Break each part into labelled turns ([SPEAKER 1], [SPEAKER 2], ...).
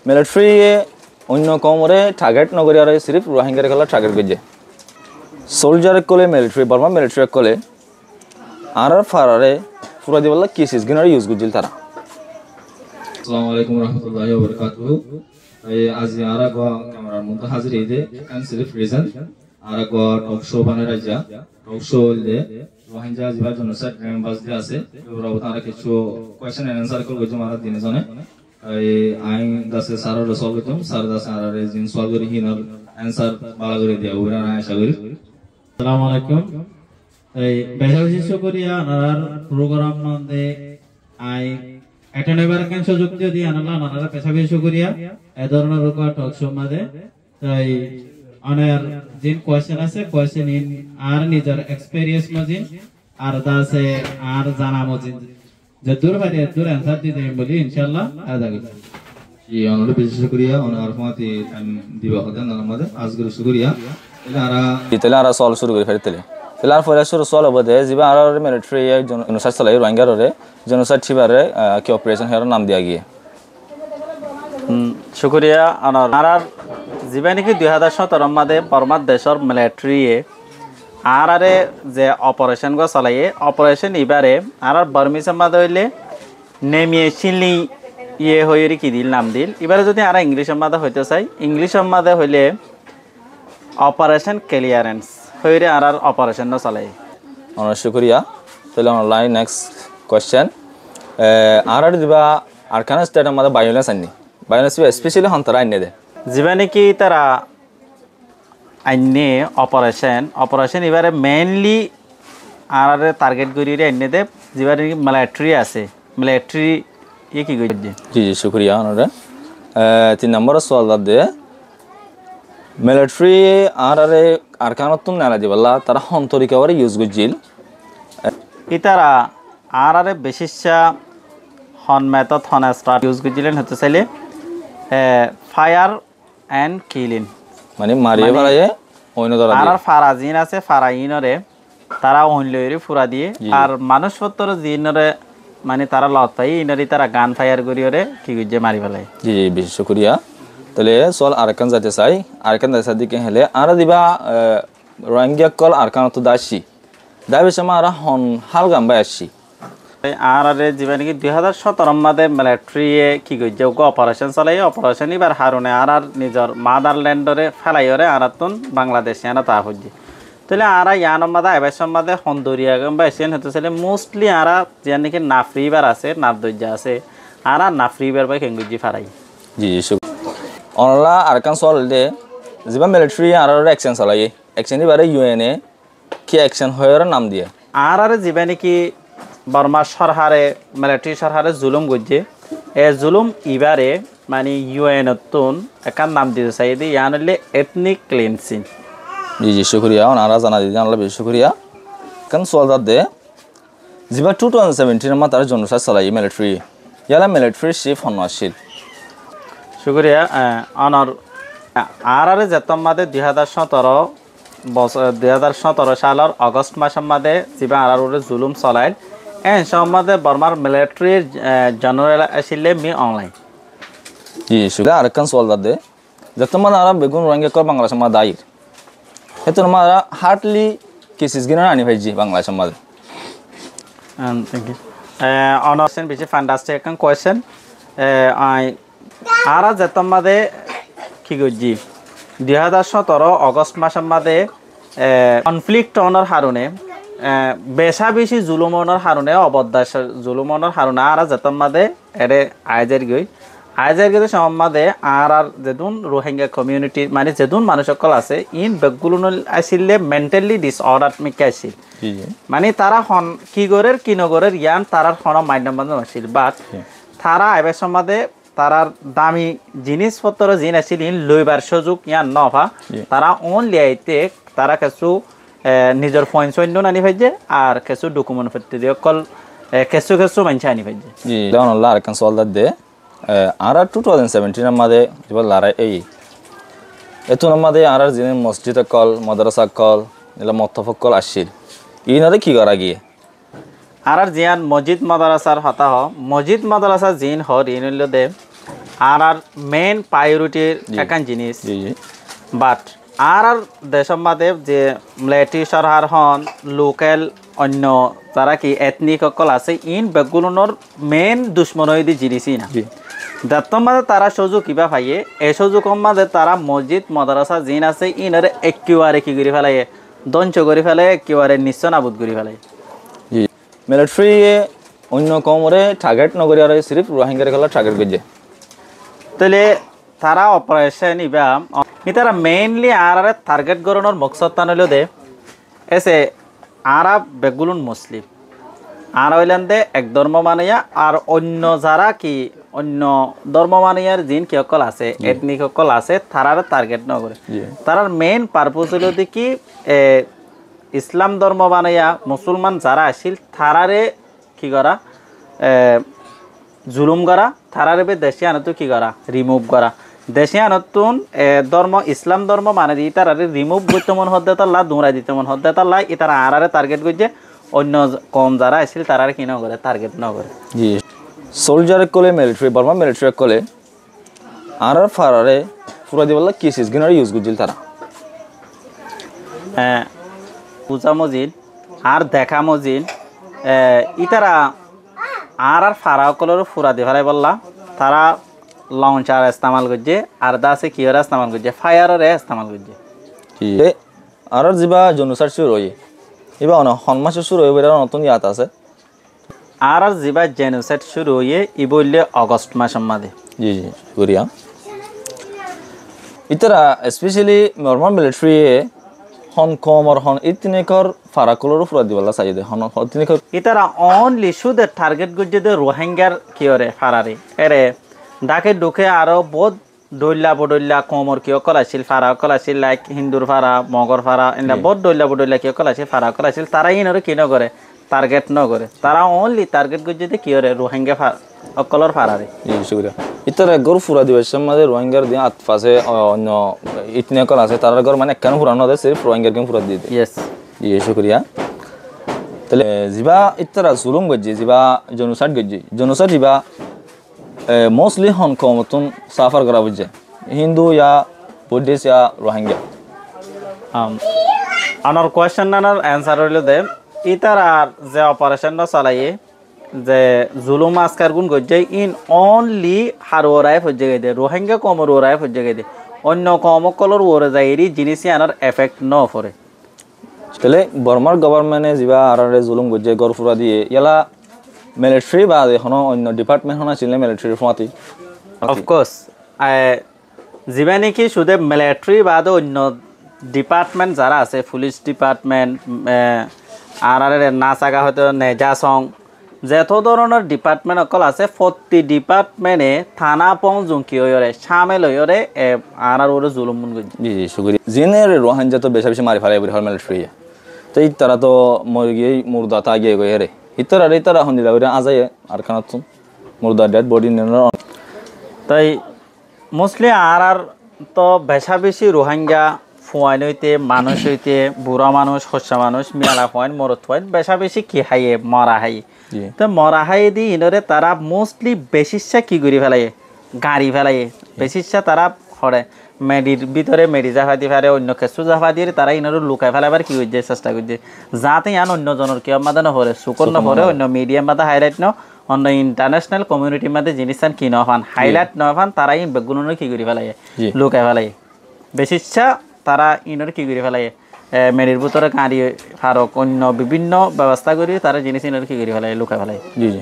[SPEAKER 1] Military অন্য কমরে target নগরী আর সিরিফ রোহিঙ্গার খেলা টার্গেট করছে সোলজার কলে মিলিটারি বর্মা মিলিটারি কলে আর ফারারে পুরা দিবল্লা কেসিস গিনার ইউজ করছিল তারা
[SPEAKER 2] আসসালামু আলাইকুম রহমতুল্লাহি ওয়া বারাকাতুহু আজ আরা গো ক্যামেরার মধ্যে হাজির হইতে কান সিরিফ রিজন আরা গো টক শো বানায় রাজা টক শো হইলে রোহিঙ্গা জিবার জন্য স্যার গ্রাম বাজতে আছে ওরা তারা কিছু কোশ্চেন এন্ড আনসার করব তোমারা দিনে জানে আই দাসে সারা সলভ করতাম সারা দাসে আর জিন সলভ করি হিনার অ্যানসার বালা করে দিয়া ওরা আশা করি
[SPEAKER 3] আসসালামু আলাইকুম বেশা বিশেষ করিয়া আর প্রোগ্রাম মধ্যে আই এটা নেবার কেন সুযোগ দিয়ে আনলা নানারা পেশা বিশেষ করিয়া এই ধরনের টক শো মধ্যে তাই অনেক জিন কোশ্চেন আছে কোশ্চেন ইন আর নিজের এক্সপেরিয়েন্স মজিন আর দাসে আর জানা মজিন যে দূর বাইরে দূর অ্যানসার দিতে বলি ইনশাআল্লাহ আদা করি
[SPEAKER 2] জি অনলে বিশেষ করিয়া অনার ফমাতি টাইম দিবা হতেন আমাদের আজকে শুকরিয়া
[SPEAKER 1] তাহলে আর সল শুরু করে ফেলতে তাহলে আর পরে শুরু সল হবে যিবা আর মিলিটারি জনসাইড চালাই রোহিঙ্গারে জনসাইড ছিবারে কি অপারেশন হের নাম দিয়া গিয়ে
[SPEAKER 4] শুকরিয়া আর যিবা নাকি 2017 মাদে বর্মার দেশর মিলিটারিয়ে আরে যে অপারেশন গো চালাইয়ে অপারেশন ইবারে আর বর্মিসের মাদে হইলে নেমিয়ে চিনলি ইয়ে হইরে কি দিল নাম দিল এবারে যদি আর ইংলিশের মাদে হইতে চাই ইংলিশের মাদে হইলে অপারেশন ক্লিয়ারেন্স হইরে আর অপারেশন ন চালাই
[SPEAKER 1] অনেক শুকরিয়া তাহলে অনলাইন নেক্সট কোশ্চেন আর দিবা আরকান স্টেটের মধ্যে ভায়োলেন্স আনি ভায়োলেন্স স্পেশালি হন্তরা আইনে দে
[SPEAKER 4] যিবা নাকি তারা আইনে অপারেশন এবারে মেইনলি আর টার্গেট করিয়ে আইনে দে যিবা নাকি মিলিটারি আছে মিলিটারি ইয়ে কি করে
[SPEAKER 1] জি জি শুকরিয়া ওনারে 3 নম্বর সওয়াল দে মিলিটারি আর আরকানতুন নালা দিবাল্লা তারা হন্তরিকা ওরে ইউজ গজিল
[SPEAKER 4] ইতারা আর বেশিসা হন মেথড হন স্টার্ট ইউজ গজিলেন হতে চাইলে ফায়ার এন্ড কিলিং
[SPEAKER 1] মানে মারিয়ে ফেলায়ে অন্য ধরা
[SPEAKER 4] আর ফারাজিন আছে ফারাইনরে তারা অনলইরে ফুরা দিয়ে আর মানুষপত্র জিনরে মানে তারা লতাই ইনরি তারা গান ফায়ার করিওরে কি গজে মারি ফেলায়
[SPEAKER 1] জি জি বেশ শুকরিয়া তাহলে সল আরকান যাতে চাই আরকান যাতে দিকে হেলে আর দিবা রোহিঙ্গা কল আরকান তো দাসি দাবি সময় আর হন হাল গাম্বাই আসি
[SPEAKER 4] আর জীবন কি 2017 মাদে মিলিটারি কি গজে অপারেশন চালাই অপারেশন এবার হারুনে আর নিজের মাদারল্যান্ডরে ফেলাইরে আর তুন বাংলাদেশে আনা তা হচ্ছে তাহলে আর ইয়ান মাদা এবার মাদে হন্দরিয়া গাম্বাই আসেন হতে চাইলে মোস্টলি আর যে নাকি নাফরিবার আছে নাফদজ্জা আছে আর নাফরিবার বাই কেঙ্গুজি ফারাই
[SPEAKER 1] জি অনলা আরকান সল দে যিবা মিলিটারি আর অ্যাকশন চালাই অ্যাকশন বারে ইউএনএ কি অ্যাকশন হয়র নাম দিয়ে
[SPEAKER 4] আর জীবা নাকি বর্মা সরকারে মিলিটারি সরকারে জুলুম গজে এ জুলুম ইবারে মানে ইউএনতুন একান নাম দিতে চাই দি ইয়ান হলে এথনিক ক্লিনসিং
[SPEAKER 1] জি জি শুকরিয়া ওনারা জানা দিদি আল্লাহ বেশ শুকরিয়া কান সওয়াল দে যিবা 2017 মা তার জনসাইড চালাই মিলিটারি ইয়ালা মিলিটারি চিফ হন আসিল
[SPEAKER 4] শুকরিয়া অনর আর যেতম মাদে 2017 সালের অগস্ট মাসের মাদে যিবা আর জুলুম চলাইল এন সম্মাদে বর্মার মিলিটারি জেনারেল আসিলে মি অনলাইন
[SPEAKER 1] জি শুকরিয়া আরকান সওয়াল দে যেতম মান আর বেগুন রোহিঙ্গা কল বাংলাদেশ মা দাইর হেতু মারা হার্টলি কেসিস গিনা আনি ভাইজি বাংলাদেশ মা
[SPEAKER 4] থ্যাংক ইউ অনার্সেন বেশি ফ্যান্টাস্টিক একটা কোয়েশ্চেন আর যেতম মাদে কি গজি 2017 অগস্ট মাসের মাদে কনফ্লিক্ট অনার হারুনে বেশা বেশি জুলুমনের হারুনে অবদাস জুলুমনের হারুনে আর যেতম মাদে এরে আইজার গই সম্মাদে আর যেদুন রোহিঙ্গা কমিউনিটি মানে যেদুন মানুষ সকল আছে ইন বেগুলো আসিলে মেন্টালি ডিসঅর্ডার মিকে আসিল মানে তারা হন কি গরের কি নগরের ইয়ান তারার হন মাইন্ড আসিল বাট তারা এবার সম্মাদে তারার দামি জিনিসপত্র জিন আসিল ইন লইবার সুযোগ ইয়ান নভা তারা অনলি আইতে তারা কিছু নিজের ফোন সৈন্য আনি ভাইজে আর কিছু ডকুমেন্ট ফেরতে দিয়ে কল কিছু মানছে আনি ভাইজে
[SPEAKER 1] জি আল্লাহ আরকান সওয়াল দে আর 2017 মাদে যেবা লড়াই এই এত মাদে আর জিন মসজিদ কল মাদ্রাসা কল এলা মতফক কল আসিল ইনারে কি করা গিয়ে আর
[SPEAKER 4] জিয়ান মসজিদ মাদ্রাসার হতা হ মসজিদ মাদ্রাসা জিন হর ইনল দে আর মেইন প্রায়োরিটির একান জিনিস
[SPEAKER 1] জি জি
[SPEAKER 4] বাট আর দেশের মাঝে যে মিলিটারি সরকার হন লোকাল অন্য যারা কি এথনিক সকল আছে ইন বেগুলোর মেইন দুশ্মন হয়ে জিনিসই না
[SPEAKER 1] জি
[SPEAKER 4] যার মাঝে তারা সুযোগ কিবা পাইয়ে এই সুযোগের মাঝে তারা মসজিদ মাদ্রাসা জিন আছে ইনারে একেবারে কি করে ফেলাই ধ্বংস করে ফেলে একেবারে নিশ্চয় নাবুদ করে ফেলে
[SPEAKER 1] জি মিলিটারি অন্য কমরে টার্গেট নগরী আর সিরিফ রোহিঙ্গার খেলা টার্গেট করছে
[SPEAKER 4] তাহলে তারা অপারেশন ইবা তারা মেইনলি আর টার্গেট করানোর মকসদ তা নইল দে এসে আরা বেগুলুন মুসলিম আর হইলেন দে এক ধর্ম মানিয়া আর অন্য যারা কি অন্য ধর্ম মানিয়ার জিন কি সকল আছে এথনিক সকল আছে তারার টার্গেট ন করে তারার মেইন পারপোজ হইল কি ইসলাম ধর্ম বানাইয়া মুসলমান যারা আসিল তারারে কি করা জুলুম করা তারারে বে দেশে আনতো কি করা রিমুভ করা দেশে আনতুন ধর্ম ইসলাম ধর্ম মানে দিয়ে তারারে রিমুভ করতে মন হদ্দে তাল্লা দুমরাই দিতে মন হদ্দে তাল্লা ই তারা আরারে টার্গেট করছে অন্য কম যারা আসিল তারারে কি ন করে টার্গেট ন করে
[SPEAKER 1] জি সোলজার কলে মিলিটারি বর্মা মিলিটারি কলে আর ফারারে পুরা দিবলা কি সিস গিনার ইউজ করছিল তারা
[SPEAKER 4] পূজা মজিদ আর দেখা মজিদ ইতারা আর ফারাও কলর ফুরা দি ফেলাই বললা তারা লঞ্চার ইস্তেমাল করছে আর দাসে কিয়র ইস্তেমাল করছে ফায়ারের ইস্তেমাল করছে
[SPEAKER 1] আর যা জনুসার শুরু হয়ে এবার সন্মাসে শুরু হয়ে নতুন ইয়াত আছে
[SPEAKER 4] আর যা জেনোসাইড শুরু হয়ে ই বললে অগস্ট মাসের মাঝে
[SPEAKER 1] জি জি করিয়া ইতারা স্পেশালি নর্মাল মিলিটারি হন কম আর হন ইতিনেকর ফারাকুলর ফুরা দিবলা চাই দে হন ইতিনেকর
[SPEAKER 4] ইতারা অনলি শুধু টার্গেট করছে যে রোহিঙ্গার কিয়রে ফারারে এরে ডাকে ঢুকে আরো বহুত দৈল্লা বডৈল্লা কমর কিয় কলাছিল ফারা কলাছিল লাইক হিন্দুর ফারা মগর ফারা এনে বহুত দৈল্লা বডৈল্লা কিয় কলাছিল ফারা কলাছিল তারা ইনরে কি নগরে টার্গেট নগরে তারা অনলি টার্গেট করছে যে কিয়রে রোহিঙ্গা অকলর ফারারে
[SPEAKER 1] ইতারা গর ফুরা দিবস মাঝে রোহিঙ্গার দিয়ে আতফাসে অন্য ইতিনেকর আছে তারা গর মানে কেন ফুরানো দেয় সির্ফ রোহিঙ্গার কেন ফুরা দিয়ে দেয়
[SPEAKER 4] ইয়েস
[SPEAKER 1] ইয়ে শুক্রিয়া তাহলে যা ইতারা জুলুম গজ্জি যা জনুসাইড গজ্জি জনুসাইড যা মোস্টলি হন কমতন সাফার করা বুঝছে হিন্দু ইয়া বুদ্ধিস্ট ইয়া রোহিঙ্গা
[SPEAKER 4] আমার কোয়েশ্চন নানার অ্যান্সার হইল দে ইতারার যে অপারেশনটা চালাইয়ে যে জুলুম আসকার গুণ গজ্জে ইন অনলি হার ওরাই ফজ্জে গাই দে রোহিঙ্গা কমর ওরাই ফজ্জে গাই দে অন্য কম কলর ওরে যায় এরি জিনিসই আনার এফেক্ট ন পড়ে
[SPEAKER 1] তাহলে বর্মার গভর্নমেন্টে যা আর জুলুম গজ্জে গড় ফুরা দিয়ে ইয়ালা মিলিটারি বা এখনো অন্য ডিপার্টমেন্ট হনা ছিল মিলিটারি ফমাতি
[SPEAKER 4] অফকোর্স যিবা নেকি শুধু মিলিটারি বাদ অন্য ডিপার্টমেন্ট যারা আছে পুলিশ ডিপার্টমেন্ট আর নাচাগা হয়তো নেজা সং যত ধরনের ডিপার্টমেন্ট অকল আছে প্রতি ডিপার্টমেন্টে থানা পং জুঙ্কি হইরে সামেল হইরে আর ওরে জুলুম মুন গজি
[SPEAKER 1] জি জি শুকরি জিনের রোহিঙ্গা তো বেশি বেশি মারি ফেলাই বলি হল মিলিটারি তো ইতারা তো মরে গিয়ে মুর্দা তা গিয়ে গই রে ইতারা হন্দিলা ওরে আজায় আর খানাত মুর্দা ডেড বডি নেন
[SPEAKER 4] তাই মোস্টলি আর তো বেশা বেশি রোহিঙ্গা ফুয়াইন হইতে মানুষ হইতে বুড়া মানুষ হস্যা মানুষ মিয়ালা ফুয়াইন মরত ফুয়াইন বেশা বেশি কি হাইয়ে মরা হাই তো মরা হাই দি ইনরে তারা মোস্টলি বেশিসা কি করি ফেলাই গাড়ি ফেলাই বেশিসা তারা হরে মেডির ভিতরে মেডি জাফা দি ফেলে অন্য কেসু জাফা দিয়ে তারা ইনরে লুকাই ফেলাবার কি করছে চেষ্টা করছে যাতে ইয়ান অন্য জনের কেউ মাদা নহরে সুকর নহরে অন্য মিডিয়াম মাদা হাইলাইট ন অন্য ইন্টারন্যাশনাল কমিউনিটির মধ্যে জিনিসটান কি নফান হাইলাইট নফান তারা ইন বেগুন কি করি ফেলাই লুকাই ফেলাই বেশিসা তারা ইনর কি করে ফেলাই মেডির ভিতরে গাড়ি ফারক অন্য বিভিন্ন ব্যবস্থা করি তারা জিনিস ইনর কি করে ফেলাই লুকাই ফেলাই
[SPEAKER 1] জি জি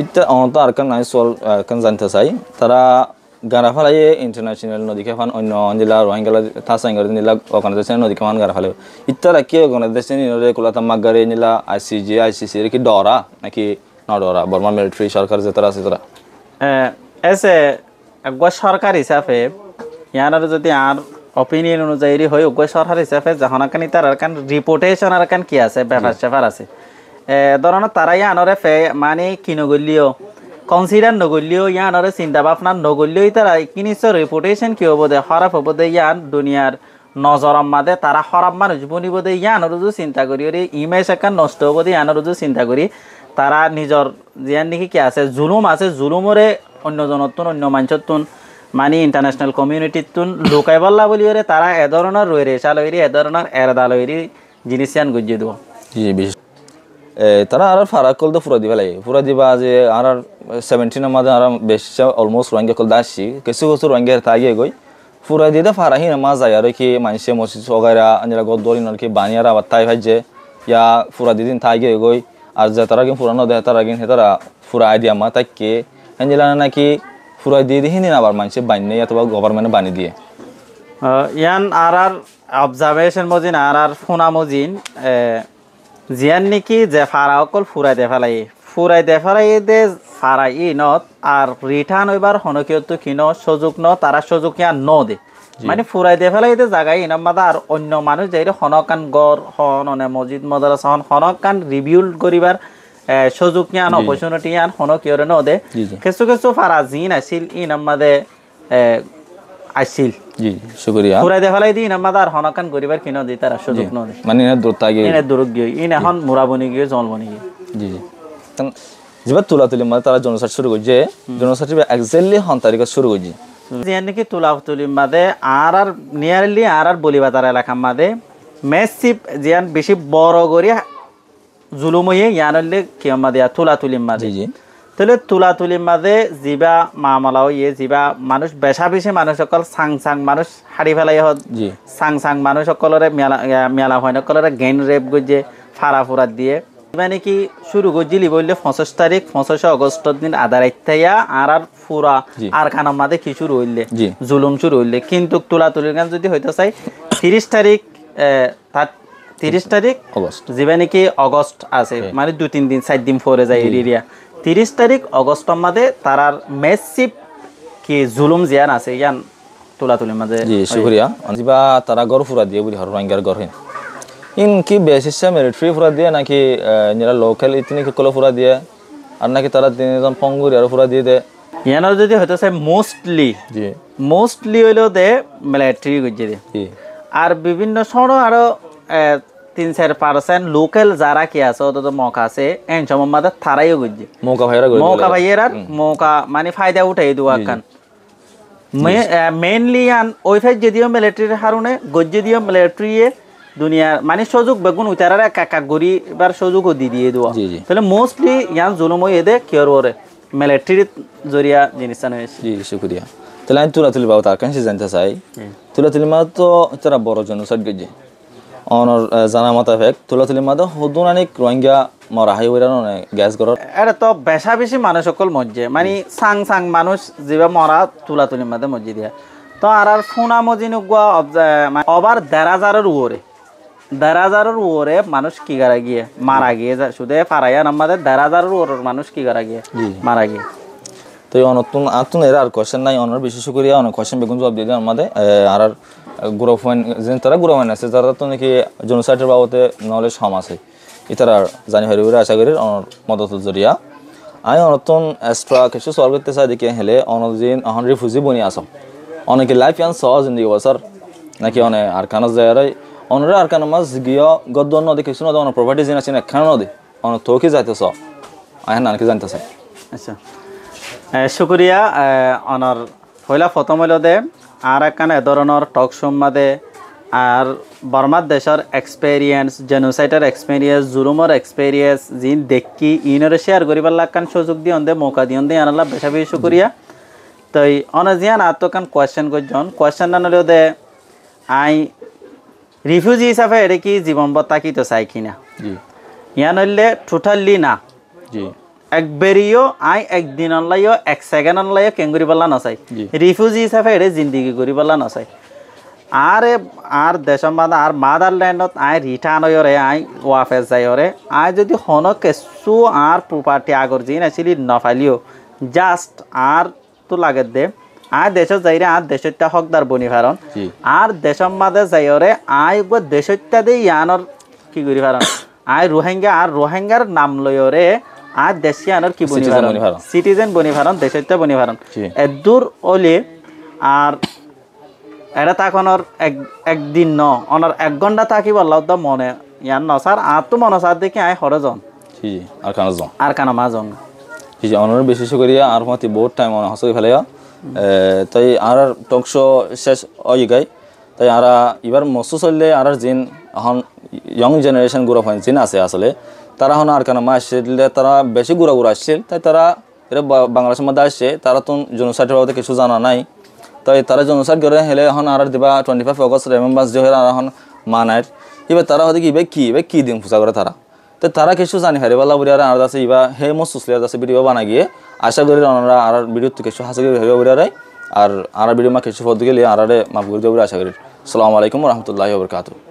[SPEAKER 1] ইত্যা অন্ত আর কান নাই সল কান জানতে চাই তারা গারা ফেলাই ইন্টারন্যাশনাল নদীকে ফান অন্য জেলা রোহিঙ্গা থাসাঙ্গার নিলা অর্গানাইজেশন নদীকে ফান গারা ফেলাই ইত্যারা কি অর্গানাইজেশন ইনরে কোলাতা মাগারে নিলা আইসিজি আইসিসি এর কি ডরা নাকি না ডরা বর্মা মিলিটারি সরকার যে তারা আছে তারা
[SPEAKER 4] এসে একবার সরকার হিসাবে ইয়ার যদি আর অপিনিয়ন অনুযায়ী হয় উগ্র সরকার হিসাবে যখন কানি তার কান রিপোর্টেশন আর কান কি আছে ব্যাপার স্যাপার আছে ধরুন তারাই আনরে মানে কি নগলিও কনসিডার নগলিও ইয়ানরে চিন্তা ভাবনা নগলিও তারা কি নিশ্চয় রিপোর্টেশন কি হব দে খারাপ হব দে ইয়ান দুনিয়ার নজরম মাদে তারা খারাপ মানুষ বনিব দে ইয়ানর যদি চিন্তা করি ওরে ইমেজ একান নষ্ট হব দে ইয়ানর যদি চিন্তা করি তারা নিজর জিয়ান নাকি কি আছে জুলুম আছে জুলুমরে অন্য জনতুন অন্য মানুষতুন মানে ইন্টারন্যাশনাল কমিউনিটিতুন লুকাই বললা বলি ওরে তারা এ ধরনের রয়ে চালইরি এ ধরনের এরদালইরি জিনিস ইয়ান গজ্জে দেব
[SPEAKER 1] জি বিশেষ তারা আর ফারাক কল তো ফুরা দিবা লাগে ফুরা দিবা যে আর 17 মাদে আর বেশ অলমোস্ট রোহিঙ্গা কল দাসি কিছু কিছু রোহিঙ্গা তাইয়ে গই ফুরা দিতে ফারাহি না মা যায় আর কি মানুষে মসজিদ ওগাইরা আনরা গদরিন আর কি বানিয়ার আবার তাই ভাইজে ইয়া ফুরা দিদিন তাইয়ে গই আর যে তারা কি পুরানো দেয় তারা কি হেতারা ফুরা আইডিয়া মা তাইকে হেঞ্জিলা নাকি ফুরা দিয়ে দিহিনি আবার মানুষে বানিয়ে অথবা গভর্নমেন্টে বানিয়ে দিয়ে
[SPEAKER 4] ইয়ান আর অবজারভেশন মজিন আর ফোনা মজিন জিয়ান নাকি যে ফারা অকল ফুরাই দে ফেলাই দে ফারাই নত আর রিটার্ন হইবার হনকিয়ত কিনো সুযোগ ন তারা সুযোগ ইয়ান ন দে মানে ফুরাই দে ফেলাই দে জায়গায় ইনাম মাদা আর অন্য মানুষ যাই হনকান গড় হন অনে মসজিদ মাদ্রাসা হন হনকান রিভিউ করিবার সুযোগ ইয়ান অপরচুনিটি ইয়ান হনকিয়রে ন দে কিছু কিছু ফারা জিন আছিল ইনাম মাদে আসিল
[SPEAKER 1] জি শুকরিয়া
[SPEAKER 4] ফুরাই দে ফেলাই দি ইনাম মাদা আর হনকান করিবার কিনো দি তারা সুযোগ ন দে
[SPEAKER 1] মানে এনে দূর তাগে
[SPEAKER 4] এনে দূর গিয়ে ইন এখন মুরাবনি গিয়ে জলবনি গিয়ে
[SPEAKER 1] জি জি যেবার তুলি মানে তারা জনসাট শুরু করছে জনসাট এক্স্যাক্টলি হন তারিখ শুরু করছে
[SPEAKER 4] জিয়ান নাকি তুলি মাদে আর নিয়ারলি আর বলিবাতার এলাকা মাদে মেসিভ জিয়ান বেশি বড় করি জুলুম হয়ে ইয়ানলে কিয় মাদে তুলি মাদে
[SPEAKER 1] জি
[SPEAKER 4] তাহলে তুলি মাদে যিবা মামলা হইয়ে যিবা মানুষ বেশি মানুষ সকল সাং মানুষ হারি ফেলাই হত
[SPEAKER 1] জি
[SPEAKER 4] সাং মানুষ সকলরে মেলা হয় সকলরে গেন রেপ গজে ফারা ফুরাত দিয়ে মানে কি শুরু করছিলি বললে 25 আগস্ট দিন আদার আইতাইয়া আর ফুরা আর খানার মাঝে কি শুরু হইলে জুলুম শুরু হইলে কিন্তু তুলির গান যদি হইতে চাই 30 তারিখ 30
[SPEAKER 1] আগস্ট
[SPEAKER 4] যেবা নাকি আগস্ট আছে মানে 2-3 দিন 4 দিন পরে যায় এরিয়া 30 তারিখ আগস্টের মাঝে তারার মেসিভ কি জুলুম জিয়ান আছে ইয়ান তুলির মাঝে
[SPEAKER 1] জি শুকরিয়া যিবা তারা গর ফুরা দিয়ে বলি হরঙ্গার গর হেন ইনকি বেসিসে মিলিটারি ফুরা দিয়ে নাকি নিরা লোকাল ইতনি কলো ফুরা দিয়ে আর নাকি তারা তিনজন পঙ্গুরি আর ফুরা দিয়ে দে
[SPEAKER 4] ইয়ানোর যদি হয়তো চাই মোস্টলি হইলেও দে মিলিটারি গজ্জে দে আর বিভিন্ন সড় আরো 3-4% লোকাল যারা কি আছে অত মৌকা আছে এন সময় মাদে তারাইও গজ্জে মৌকা ভাইয়ের মৌকা মানে ফায়দা উঠাই দুয়া কান মেইনলি আন ওই ফাইজ যদিও মিলিটারির হারুনে গজ্জে দিও মিলিটারি দুনিয়ার মানে সুযোগ বেগুন উতারারে কাকা গরি বার সুযোগও দিয়ে দেওয়া তাহলে মোস্টলি ইয়ান জুলুম হয়ে দে কিয়র ওরে মিলিটারি জরিয়া জিনিসটা হয়েছে
[SPEAKER 1] জি শুকরিয়া তাহলে আমি তুলি বাবু তার কাছে জানতে চাই তুলি মা তো তারা বড় জনসাট গেছে অনর জানা মোতাবেক তুলি মা তো হদুনানিক রোহিঙ্গা মরা হাই ওইরা গ্যাস গরর
[SPEAKER 4] এটা তো বেশি মানুষ সকল মজ্জে মানে সাং মানুষ যেবা মরা তুলি মাদে মজ্জি দিয়া তো আর ফোনা মজিন ওভার 1,000 উপরে মানুষ কি করা গিয়ে মারা গিয়ে শুধু ফারাইয়া আমাদের 1,000 উপর মানুষ কি করা গিয়ে মারা গিয়ে
[SPEAKER 1] তো অনতুন আতুন এর আর কোশ্চেন নাই অনর বিশেষ করে অনেক কোশ্চেন বেগুন জবাব দিয়ে দেন আমাদের আর গ্রুপ ওয়ান যে তারা গ্রুপ ওয়ান আছে তারা তো নাকি জনসাইটের বাবদে নলেজ কম আছে এটার জানি হরি আশা করি অনর মদত জরিয়া আমি অনতুন এক্সট্রা কিছু সলভ করতে চাই দেখে হেলে অনজিন অহন রিফিউজি বনি আসম অনেকে লাইফ ইয়ান সহজ জিন্দগি বছর নাকি অনেক আর কানা যায় অনরে আর কানা মাছ গিয়ে গদ্দ নদী কিছু নদী অনেক প্রপার্টি জিন আছে না খান নদী অনেক তোকে যাইতেছ আহেন নাকি জানতে চাই
[SPEAKER 4] আচ্ছা শুক্রিয়া অনর পয়লা প্রথম হইল দে আর একখান এ ধরনের টক শো মাদে আর বর্মার দেশের এক্সপেরিয়েন্স জেনোসাইডের এক্সপেরিয়েন্স জুলুমের এক্সপেরিয়েন্স যিন দেখি ইনরে শেয়ার করিবার লাগান সুযোগ দিয়ে দে মৌকা দিয়ে দে আনাল্লাহ বেশি শুক্রিয়া তো অনজিয়ান আর তো কান কোয়েশ্চেন করছেন কোয়েশ্চেন আনলেও দে আই রিফিউজি হিসাবে এটা কি জীবন বত্তা কি তো চাই কিনা ইয়ান হইলে টোটালি না
[SPEAKER 1] জি
[SPEAKER 4] একবারিও আই একদিন অনলাইও 1 সেকেন্ড অনলাইও কেঙ্গুরি পাল্লা নচাই রিফিউজি হিসাবে এটা জিন্দিগি করি পাল্লা নচাই আর দেশৰ আর মাদারল্যান্ডত আই রিটার্ন হয়রে আই ওয়াফেস যাইরে আই যদি হন কিছু আর প্রপার্টি আগর জিন আসিলি নফালিও জাস্ট আর তো লাগে দে আর দেশত যাইরে আর দেশত্যা হকদার বনি ফারণ আর দেশৰ মাদে যাইরে আই দেশত্যা দে ইয়ানর কি করি ফারণ আই রোহিঙ্গার নাম লয়রে আর দেশিয়ানোর কি বনি ফারণ সিটিজেন বনি ফারণ দেশত্যা বনি ফারণ এদূর ওলে আর এটা তাকনের একদিন ন অনার 1 ঘন্টা থাকি বললাও তো মনে ইয়ান ন স্যার আর তো মনে স্যার দেখি আই হরজন
[SPEAKER 1] আর কানা মাজন কিছু অনর বিশেষ করিয়া আর মতি বহুত টাইম অন হসকে ফেলে তাই আর টক শো শেষ ওই গাই তাই আর এবার মস্ত চললে আর জিন এখন ইয়ং জেনারেশন গুলো হয় জিন আছে আসলে তারা এখন আর কেন মা আসলে তারা বেশি ঘুরা আসছিল তাই তারা এটা বাংলাদেশের মধ্যে আসছে তারা তো জনসাইটের বাবদে কিছু জানা নাই তাই তারা জনসাইট করে হেলে এখন আর দিবা 25 অগস্ট রিমেম্বার্স ডে হয়ে আর এখন মানায় এবার তারা হয়তো এবার কি দিন পূজা করে তারা তো তারা কিছু জানি হারে বলা বুড়ি আর আছে ইবা হে মো সুসলিয়ার আছে ভিডিও বানা গিয়ে আশা করি ওনারা আর ভিডিও তো কিছু হাসা করে হেরে বুড়ি আর ভিডিও মা কিছু ফটো গেলে আর মা বুড়ি আশা করি আসসালামু আলাইকুম ওয়া রাহমাতুল্লাহি ওয়া বারাকাতুহু।